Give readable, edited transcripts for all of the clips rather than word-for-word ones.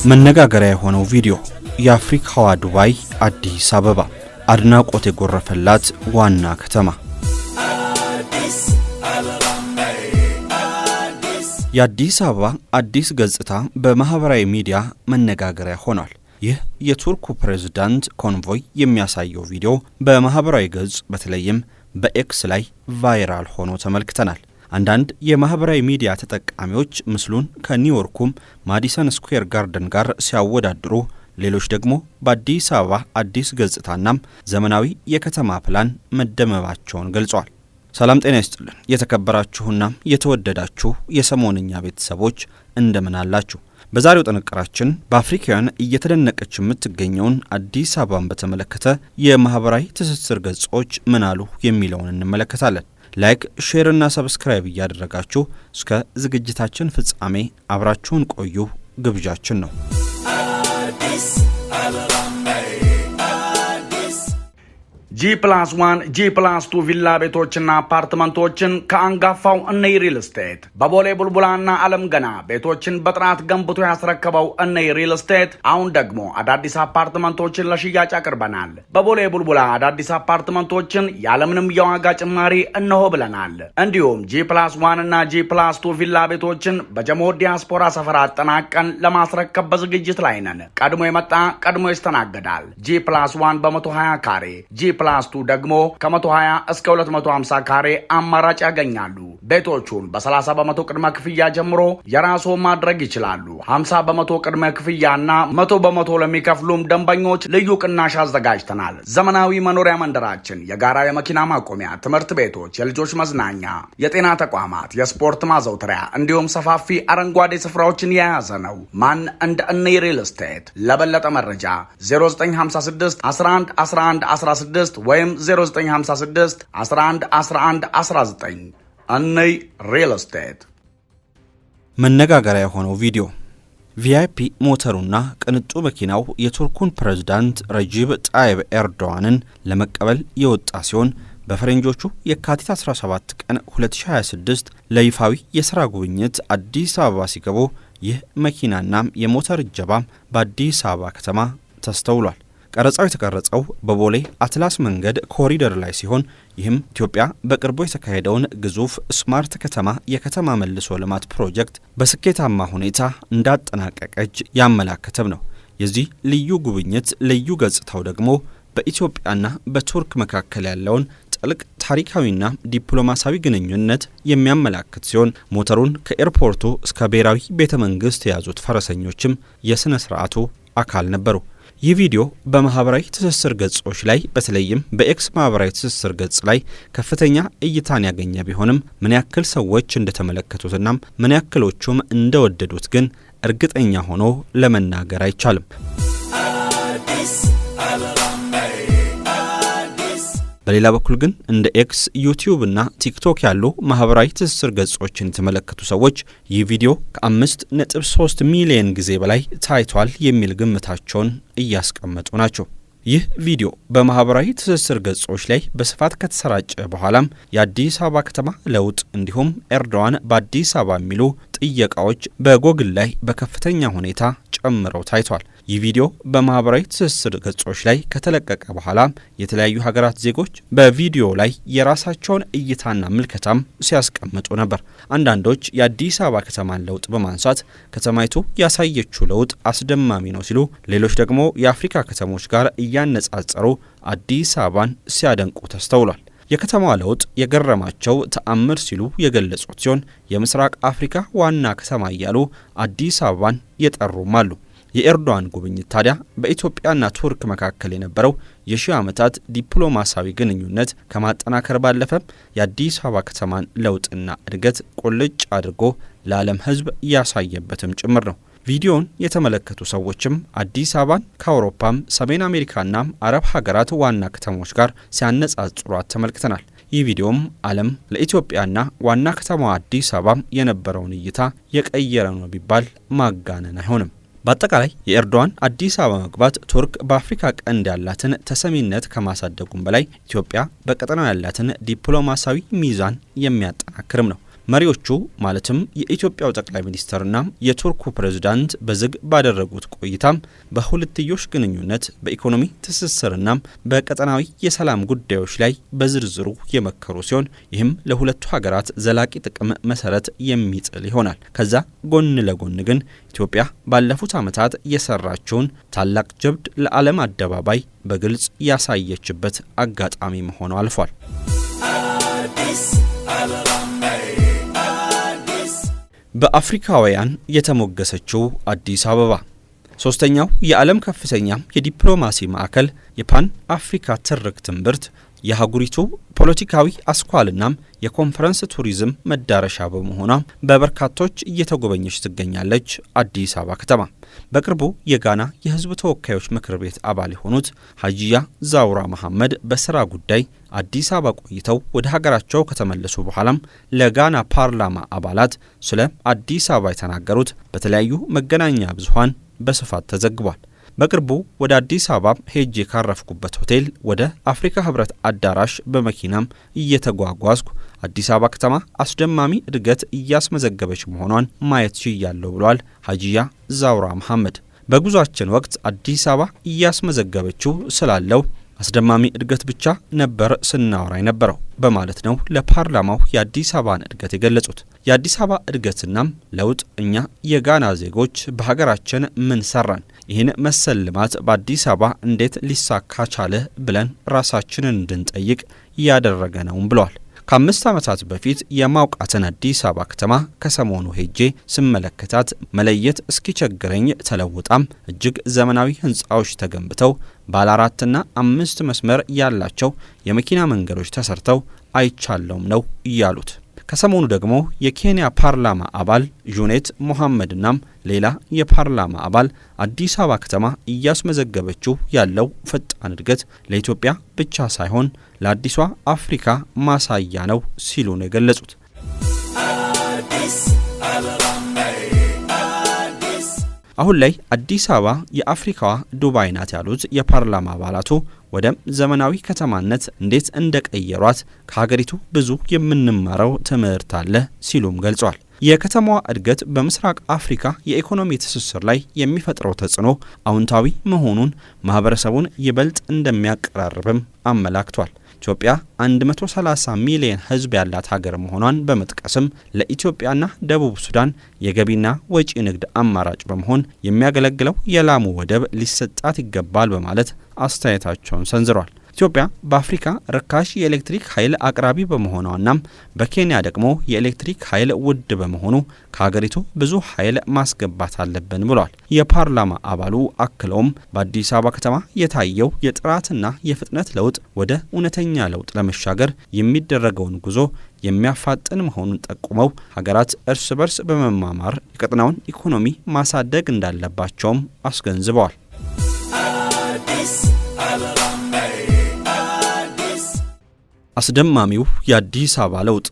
መነጋገሪያ የሆነው ቪዲዮ የአፍሪካዋ ዱባይ አዲስ አበባ አድናቆት የጎረፈላት ዋና ከተማ። የአዲስ አበባ አዲስ ገጽታ በማህበራዊ ሚዲያ መነጋገሪያ ሆኗል። ይህ የቱርኩ ፕሬዝዳንት ኮንቮይ የሚያሳየው ቪዲዮ በማህበራዊ ገጽ በተለይም በኤክስ ላይ ቫይራል ሆኖ ተመልክተናል። አንዳንድ የማህበራዊ ሚዲያ ተጠቃሚዎች ምስሉን ከኒውዮርኩም ማዲሰን ስኩዌር ጋርደን ጋር ሲያወዳድሩ፣ ሌሎች ደግሞ በአዲስ አበባ አዲስ ገጽታናም ዘመናዊ የከተማ ፕላን መደመማቸውን ገልጸዋል። ሰላም ጤና ይስጥልን የተከበራችሁና የተወደዳችሁ የሰሞንኛ ቤተሰቦች እንደምን አላችሁ? በዛሬው ጥንቅራችን በአፍሪካውያን እየተደነቀች የምትገኘውን አዲስ አበባን በተመለከተ የማህበራዊ ትስስር ገጾች ምን አሉ የሚለውን እንመለከታለን። ላይክ፣ ሼር እና ሰብስክራይብ እያደረጋችሁ እስከ ዝግጅታችን ፍጻሜ አብራችሁን ቆዩ ግብዣችን ነው። G+1 G+2 ቪላ ቤቶችና አፓርትመንቶችን ከአንጋፋው እነይ ሪል ስቴት በቦሌ ቡልቡላና ዓለም ገና ቤቶችን በጥራት ገንብቶ ያስረከበው እነይ ሪል ስቴት አሁን ደግሞ አዳዲስ አፓርትመንቶችን ለሽያጭ አቅርበናል። በቦሌ ቡልቡላ አዳዲስ አፓርትመንቶችን ያለምንም የዋጋ ጭማሪ እነሆ ብለናል። እንዲሁም G+1 እና G+2 ቪላ ቤቶችን በጀሞ ዲያስፖራ ሰፈር አጠናቀን ለማስረከብ በዝግጅት ላይ ነን። ቀድሞ የመጣ ቀድሞ ይስተናገዳል። G+1 በ120 ካሬ ፕላስ2 ደግሞ ከ120 እስከ 250 ካሬ አማራጭ ያገኛሉ። ቤቶቹን በ30 በመቶ ቅድመ ክፍያ ጀምሮ የራስዎ ማድረግ ይችላሉ። 50 በመቶ ቅድመ ክፍያና 100 በመቶ ለሚከፍሉም ደንበኞች ልዩ ቅናሽ አዘጋጅተናል። ዘመናዊ መኖሪያ መንደራችን የጋራ የመኪና ማቆሚያ፣ ትምህርት ቤቶች፣ የልጆች መዝናኛ፣ የጤና ተቋማት፣ የስፖርት ማዘውተሪያ እንዲሁም ሰፋፊ አረንጓዴ ስፍራዎችን የያዘ ነው። ማን እንደ እነይ ሪል ስቴት። ለበለጠ መረጃ 0956 11 11 16 ወይም 0956 11 11 19 እነይ ሪል ስቴት። መነጋገሪያ የሆነው ቪዲዮ ቪአይፒ ሞተሩና ቅንጡ መኪናው የቱርኩን ፕሬዝዳንት ረጂብ ጣይብ ኤርዶዋንን ለመቀበል የወጣ ሲሆን በፈረንጆቹ የካቲት 17 ቀን 2026 ለይፋዊ የሥራ ጉብኝት አዲስ አበባ ሲገቡ ይህ መኪናና የሞተር እጀባም በአዲስ አበባ ከተማ ተስተውሏል። ቀረጻው የተቀረጸው በቦሌ አትላስ መንገድ ኮሪደር ላይ ሲሆን ይህም ኢትዮጵያ በቅርቡ የተካሄደውን ግዙፍ ስማርት ከተማ የከተማ መልሶ ልማት ፕሮጀክት በስኬታማ ሁኔታ እንዳጠናቀቀች ያመላከተም ነው። የዚህ ልዩ ጉብኝት ልዩ ገጽታው ደግሞ በኢትዮጵያና በቱርክ መካከል ያለውን ጥልቅ ታሪካዊና ዲፕሎማሲያዊ ግንኙነት የሚያመላክት ሲሆን ሞተሩን ከኤርፖርቱ እስከ ብሔራዊ ቤተ መንግስት የያዙት ፈረሰኞችም የሥነ ሥርዓቱ አካል ነበሩ። ይህ ቪዲዮ በማህበራዊ ትስስር ገጾች ላይ በተለይም በኤክስ ማህበራዊ ትስስር ገጽ ላይ ከፍተኛ እይታን ያገኘ ቢሆንም ምን ያክል ሰዎች እንደተመለከቱትና ምን ያክሎቹም እንደወደዱት ግን እርግጠኛ ሆኖ ለመናገር አይቻልም። በሌላ በኩል ግን እንደ ኤክስ፣ ዩቲዩብ እና ቲክቶክ ያሉ ማህበራዊ ትስስር ገጾችን የተመለከቱ ሰዎች ይህ ቪዲዮ ከ5.3 ሚሊዮን ጊዜ በላይ ታይቷል የሚል ግምታቸውን እያስቀመጡ ናቸው። ይህ ቪዲዮ በማህበራዊ ትስስር ገጾች ላይ በስፋት ከተሰራጨ በኋላም የአዲስ አበባ ከተማ ለውጥ እንዲሁም ኤርዶዋን በአዲስ አበባ የሚሉ ጥያቄዎች በጎግል ላይ በከፍተኛ ሁኔታ ጨምረው ታይቷል። ይህ ቪዲዮ በማህበራዊ ትስስር ገጾች ላይ ከተለቀቀ በኋላ የተለያዩ ሀገራት ዜጎች በቪዲዮ ላይ የራሳቸውን እይታና ምልከታም ሲያስቀምጡ ነበር። አንዳንዶች የአዲስ አበባ ከተማን ለውጥ በማንሳት ከተማይቱ ያሳየችው ለውጥ አስደማሚ ነው ሲሉ፣ ሌሎች ደግሞ የአፍሪካ ከተሞች ጋር እያነጻጸሩ አዲስ አበባን ሲያደንቁ ተስተውሏል። የከተማዋ ለውጥ የገረማቸው ተአምር ሲሉ የገለጹት ሲሆን የምስራቅ አፍሪካ ዋና ከተማ እያሉ አዲስ አበባን የጠሩም አሉ። የኤርዶዋን ጉብኝት ታዲያ በኢትዮጵያና ቱርክ መካከል የነበረው የሺህ ዓመታት ዲፕሎማሲያዊ ግንኙነት ከማጠናከር ባለፈም የአዲስ አበባ ከተማን ለውጥና እድገት ቁልጭ አድርጎ ለዓለም ሕዝብ ያሳየበትም ጭምር ነው። ቪዲዮውን የተመለከቱ ሰዎችም አዲስ አበባን ከአውሮፓም ሰሜን አሜሪካና አረብ ሀገራት ዋና ከተሞች ጋር ሲያነጻጽሯት ተመልክተናል። ይህ ቪዲዮም ዓለም ለኢትዮጵያና ዋና ከተማዋ አዲስ አበባ የነበረውን እይታ የቀየረ ነው ቢባል ማጋነን አይሆንም። በአጠቃላይ የኤርዶዋን አዲስ አበባ መግባት ቱርክ በአፍሪካ ቀንድ ያላትን ተሰሚነት ከማሳደጉም በላይ ኢትዮጵያ በቀጠናው ያላትን ዲፕሎማሲያዊ ሚዛን የሚያጠናክርም ነው። መሪዎቹ ማለትም የኢትዮጵያው ጠቅላይ ሚኒስትርና የቱርኩ ፕሬዝዳንት በዝግ ባደረጉት ቆይታም በሁለትዮሽ ግንኙነት በኢኮኖሚ ትስስርና በቀጠናዊ የሰላም ጉዳዮች ላይ በዝርዝሩ የመከሩ ሲሆን ይህም ለሁለቱ ሀገራት ዘላቂ ጥቅም መሰረት የሚጥል ይሆናል። ከዛ ጎን ለጎን ግን ኢትዮጵያ ባለፉት ዓመታት የሰራችውን ታላቅ ጀብድ ለዓለም አደባባይ በግልጽ ያሳየችበት አጋጣሚ መሆኑ አልፏል። በአፍሪካውያን የተሞገሰችው አዲስ አበባ ሶስተኛው የዓለም ከፍተኛ የዲፕሎማሲ ማዕከል የፓን አፍሪካ ትርክት ትንብርት የሀገሪቱ ፖለቲካዊ አስኳልና የኮንፈረንስ ቱሪዝም መዳረሻ በመሆኗ በበርካቶች እየተጎበኘች ትገኛለች። አዲስ አበባ ከተማ በቅርቡ የጋና የሕዝብ ተወካዮች ምክር ቤት አባል የሆኑት ሀጂያ ዛውራ መሐመድ በስራ ጉዳይ አዲስ አበባ ቆይተው ወደ ሀገራቸው ከተመለሱ በኋላም ለጋና ፓርላማ አባላት ስለ አዲስ አበባ የተናገሩት በተለያዩ መገናኛ ብዙሃን በስፋት ተዘግቧል። በቅርቡ ወደ አዲስ አበባ ሄጄ ካረፍኩበት ሆቴል ወደ አፍሪካ ህብረት አዳራሽ በመኪናም እየተጓጓዝኩ አዲስ አበባ ከተማ አስደማሚ እድገት እያስመዘገበች መሆኗን ማየት ችያለሁ ብሏል ሀጂያ ዛውራ መሐመድ። በጉዟችን ወቅት አዲስ አበባ እያስመዘገበችው ስላለው አስደማሚ እድገት ብቻ ነበር ስናወራ የነበረው በማለት ነው ለፓርላማው የአዲስ አበባን እድገት የገለጹት። የአዲስ አበባ እድገትናም ለውጥ እኛ የጋና ዜጎች በሀገራችን ምን ሰራን፣ ይህን መሰል ልማት በአዲስ አበባ እንዴት ሊሳካ ቻለ ብለን ራሳችንን እንድንጠይቅ እያደረገ ነውም ብለዋል። ከ5 ዓመታት በፊት የማውቃትን አዲስ አበባ ከተማ ከሰሞኑ ሄጄ ስመለከታት መለየት እስኪቸግረኝ ተለውጣም እጅግ ዘመናዊ ህንፃዎች ተገንብተው ባለ 4ና 5 መስመር ያላቸው የመኪና መንገዶች ተሰርተው አይቻለውም ነው እያሉት። ከሰሞኑ ደግሞ የኬንያ ፓርላማ አባል ጁኔት ሙሐመድናም ሌላ የፓርላማ አባል አዲስ አበባ ከተማ እያስመዘገበችው ያለው ፈጣን እድገት ለኢትዮጵያ ብቻ ሳይሆን ለአዲሷ አፍሪካ ማሳያ ነው ሲሉ ነው የገለጹት። አሁን ላይ አዲስ አበባ የአፍሪካዋ ዱባይ ናት ያሉት የፓርላማ አባላቱ ወደ ዘመናዊ ከተማነት እንዴት እንደቀየሯት ከሀገሪቱ ብዙ የምንማረው ትምህርት አለ ሲሉም ገልጿል። የከተማዋ እድገት በምስራቅ አፍሪካ የኢኮኖሚ ትስስር ላይ የሚፈጥረው ተጽዕኖ አዎንታዊ መሆኑን ማህበረሰቡን ይበልጥ እንደሚያቀራርብም አመላክቷል። ኢትዮጵያ 130 ሚሊዮን ህዝብ ያላት ሀገር መሆኗን በመጥቀስም ለኢትዮጵያና ደቡብ ሱዳን የገቢና ወጪ ንግድ አማራጭ በመሆን የሚያገለግለው የላሙ ወደብ ሊሰጣት ይገባል በማለት አስተያየታቸውን ሰንዝሯል። ኢትዮጵያ በአፍሪካ ርካሽ የኤሌክትሪክ ኃይል አቅራቢ በመሆኗና በኬንያ ደግሞ የኤሌክትሪክ ኃይል ውድ በመሆኑ ከሀገሪቱ ብዙ ኃይል ማስገባት አለብን ብሏል። የፓርላማ አባሉ አክለውም በአዲስ አበባ ከተማ የታየው የጥራትና የፍጥነት ለውጥ ወደ እውነተኛ ለውጥ ለመሻገር የሚደረገውን ጉዞ የሚያፋጥን መሆኑን ጠቁመው ሀገራት እርስ በርስ በመማማር የቀጠናውን ኢኮኖሚ ማሳደግ እንዳለባቸውም አስገንዝበዋል። አስደማሚው የአዲስ አበባ ለውጥ።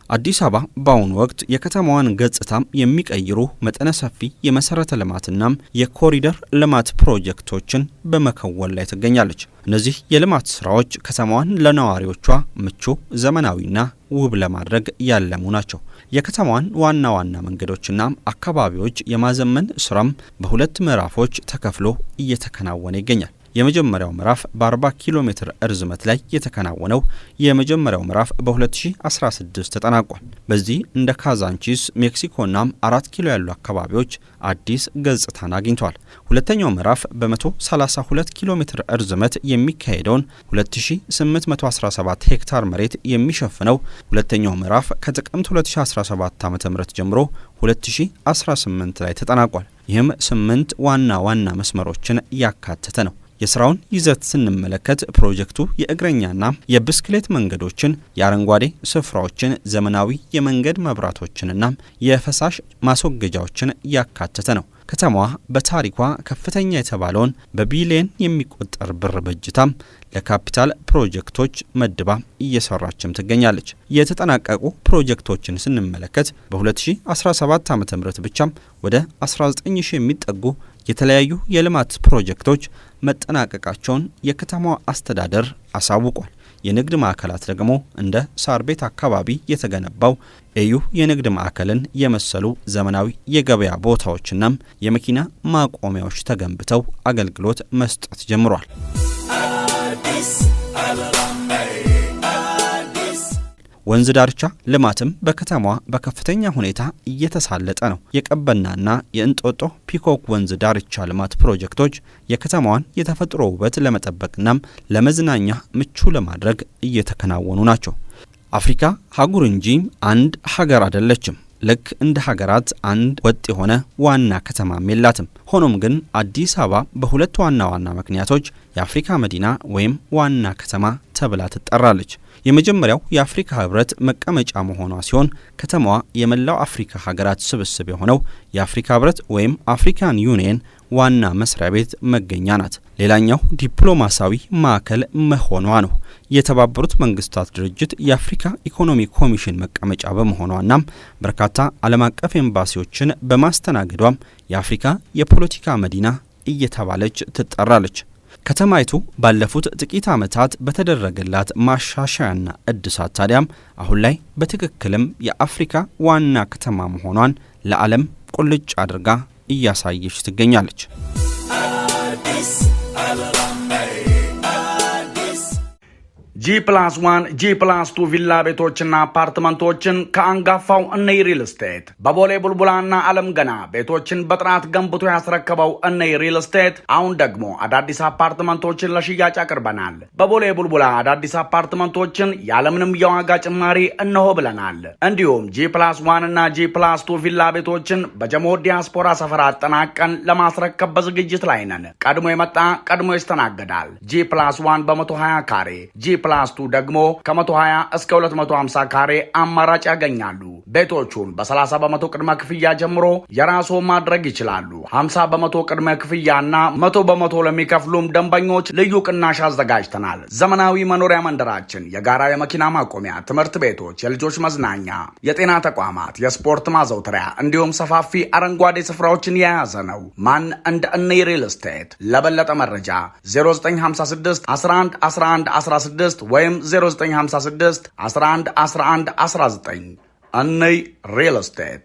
አዲስ አበባ በአሁኑ ወቅት የከተማዋን ገጽታ የሚቀይሩ መጠነ ሰፊ የመሰረተ ልማትና የኮሪደር ልማት ፕሮጀክቶችን በመከወን ላይ ትገኛለች። እነዚህ የልማት ስራዎች ከተማዋን ለነዋሪዎቿ ምቹ፣ ዘመናዊና ውብ ለማድረግ ያለሙ ናቸው። የከተማዋን ዋና ዋና መንገዶችና አካባቢዎች የማዘመን ስራም በሁለት ምዕራፎች ተከፍሎ እየተከናወነ ይገኛል። የመጀመሪያው ምዕራፍ በ40 ኪሎ ሜትር እርዝመት ላይ የተከናወነው የመጀመሪያው ምዕራፍ በ2016 ተጠናቋል። በዚህ እንደ ካዛንቺስ፣ ሜክሲኮና 4 ኪሎ ያሉ አካባቢዎች አዲስ ገጽታን አግኝተዋል። ሁለተኛው ምዕራፍ በ132 ኪሎ ሜትር እርዝመት የሚካሄደውን 2817 ሄክታር መሬት የሚሸፍነው ሁለተኛው ምዕራፍ ከጥቅምት 2017 ዓ.ም ጀምሮ 2018 ላይ ተጠናቋል። ይህም 8 ዋና ዋና መስመሮችን ያካተተ ነው። የስራውን ይዘት ስንመለከት ፕሮጀክቱ የእግረኛና የብስክሌት መንገዶችን፣ የአረንጓዴ ስፍራዎችን፣ ዘመናዊ የመንገድ መብራቶችንና የፈሳሽ ማስወገጃዎችን ያካተተ ነው። ከተማዋ በታሪኳ ከፍተኛ የተባለውን በቢሊየን የሚቆጠር ብር በጅታም ለካፒታል ፕሮጀክቶች መድባ እየሰራችም ትገኛለች። የተጠናቀቁ ፕሮጀክቶችን ስንመለከት በ2017 ዓ.ም ብቻም ወደ 19000 የሚጠጉ የተለያዩ የልማት ፕሮጀክቶች መጠናቀቃቸውን የከተማዋ አስተዳደር አሳውቋል። የንግድ ማዕከላት ደግሞ እንደ ሳር ቤት አካባቢ የተገነባው ኤዩ የንግድ ማዕከልን የመሰሉ ዘመናዊ የገበያ ቦታዎችና የመኪና ማቆሚያዎች ተገንብተው አገልግሎት መስጠት ጀምሯል። ወንዝ ዳርቻ ልማትም በከተማዋ በከፍተኛ ሁኔታ እየተሳለጠ ነው። የቀበናና የእንጦጦ ፒኮክ ወንዝ ዳርቻ ልማት ፕሮጀክቶች የከተማዋን የተፈጥሮ ውበት ለመጠበቅና ለመዝናኛ ምቹ ለማድረግ እየተከናወኑ ናቸው። አፍሪካ ሀገር እንጂ አንድ ሀገር አይደለችም። ልክ እንደ ሀገራት አንድ ወጥ የሆነ ዋና ከተማም የላትም። ሆኖም ግን አዲስ አበባ በሁለት ዋና ምክንያቶች የአፍሪካ መዲና ወይም ዋና ከተማ ተብላ ትጠራለች። የመጀመሪያው የአፍሪካ ህብረት መቀመጫ መሆኗ ሲሆን ከተማዋ የመላው አፍሪካ ሀገራት ስብስብ የሆነው የአፍሪካ ህብረት ወይም አፍሪካን ዩኒየን ዋና መስሪያ ቤት መገኛ ናት። ሌላኛው ዲፕሎማሲያዊ ማዕከል መሆኗ ነው። የተባበሩት መንግስታት ድርጅት የአፍሪካ ኢኮኖሚ ኮሚሽን መቀመጫ በመሆኗና በርካታ ዓለም አቀፍ ኤምባሲዎችን በማስተናገዷም የአፍሪካ የፖለቲካ መዲና እየተባለች ትጠራለች። ከተማይቱ ባለፉት ጥቂት ዓመታት በተደረገላት ማሻሻያና እድሳት ታዲያም አሁን ላይ በትክክልም የአፍሪካ ዋና ከተማ መሆኗን ለዓለም ቁልጭ አድርጋ እያሳየች ትገኛለች። G+1 G+2 ቪላ ቤቶችና አፓርትመንቶችን ከአንጋፋው እነይ ሪል ስቴት በቦሌ ቡልቡላና ዓለም ገና ቤቶችን በጥራት ገንብቶ ያስረከበው እነይ ሪል ስቴት አሁን ደግሞ አዳዲስ አፓርትመንቶችን ለሽያጭ አቅርበናል። በቦሌ ቡልቡላ አዳዲስ አፓርትመንቶችን ያለምንም የዋጋ ጭማሪ እነሆ ብለናል። እንዲሁም G+1 እና G+2 ቪላ ቤቶችን በጀሞ ዲያስፖራ ሰፈር አጠናቀን ለማስረከብ በዝግጅት ላይ ነን። ቀድሞ የመጣ ቀድሞ ይስተናገዳል። G+1 በ120 ካሬ ፕላስ2 ደግሞ ከ120 እስከ 250 ካሬ አማራጭ ያገኛሉ። ቤቶቹን በ30 በመቶ ቅድመ ክፍያ ጀምሮ የራስዎ ማድረግ ይችላሉ። 50 በመቶ ቅድመ ክፍያና 100 በመቶ ለሚከፍሉም ደንበኞች ልዩ ቅናሽ አዘጋጅተናል። ዘመናዊ መኖሪያ መንደራችን የጋራ የመኪና ማቆሚያ፣ ትምህርት ቤቶች፣ የልጆች መዝናኛ፣ የጤና ተቋማት፣ የስፖርት ማዘውተሪያ እንዲሁም ሰፋፊ አረንጓዴ ስፍራዎችን የያዘ ነው። ማን እንደ እነይ ሪል ስቴት። ለበለጠ መረጃ 0956 11 11 16 ወይም 0956 11 11 19 እነይ ሪል ስቴት